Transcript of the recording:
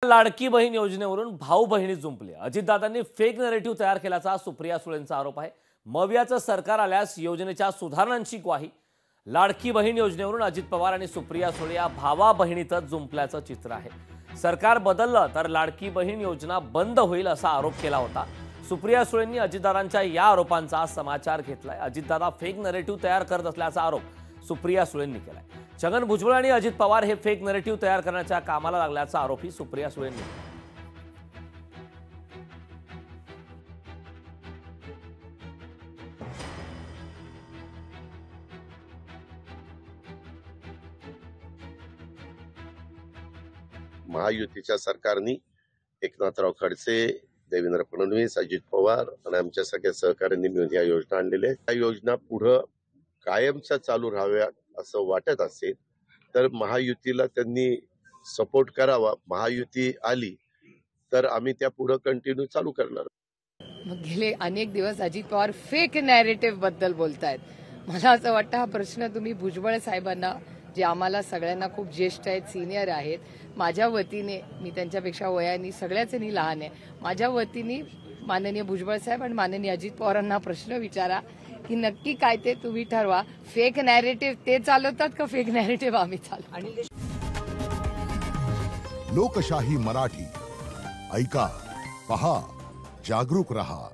लाडकी बहीण योजनेवरून भाऊ बहिणी जुंपले। अजितदादांनी fake narrative तयार केल्याचा सुप्रिया सुळेंचा आरोप आहे। मवियाचं सरकार आल्यास योजनेच्या सुधारणांची ग्वाही। लाडकी बहीण योजनेवरून अजित पवार आणि सुप्रिया सुळे या भावा बहिणीतच जुंपल्याचं चित्र आहे। सरकार बदललं तर लाडकी बहीण योजना बंद होईल असा आरोप केला होता। सुप्रिया सुळेंनी अजितदादांच्या या आरोपांचा समाचार घेतलाय। अजितदादा फेक नरेटिव्ह तयार करत असल्याचा आरोप सुप्रिया सुळेंनी केलाय। छगन भुजबळ आणि अजित पवार हे फेक नरेटिव्ह तयार करण्याच्या कामाला लागल्याचा आरोपही सुप्रिया सुळेंनी केला। महायुतीच्या सरकारने एकनाथराव खडसे, देवेंद्र फडणवीस, अजित पवार आणि आमच्या सगळ्या सहकाऱ्यांनी मिळून या योजना आणलेल्या आहेत। या योजना पुढे कायमच्या चालू राहाव्यात असं वाटत असेल तर महायुतीला त्यांनी सपोर्ट करावा। महायुती आली तर आम्ही त्या पुढे कंटिन्यू चालू करणार। मग गेले अनेक दिवस अजित पवार फेक नॅरेटिव्ह बद्दल बोलतायत। मला असं वाटतं हा प्रश्न तुम्ही भुजबळ साहेबांना, जे आम्हाला सगळ्यांना खूप ज्येष्ठ आहेत, सिनियर आहेत, माझ्या वतीने, मी त्यांच्यापेक्षा वयाने सगळ्याचनी लहान आहे, माझ्या वतीने माननीय भुजबळ साहेब आणि माननीय अजित पवारांना प्रश्न विचारा की नक्की काय ते तुम्ही ठरवा। फेक नॅरेटिव्ह ते चालवतात का फेक नॅरेटिव्ह आम्ही चालवतो? लोकशाही मराठी ऐका, पहा, जागरूक रहा।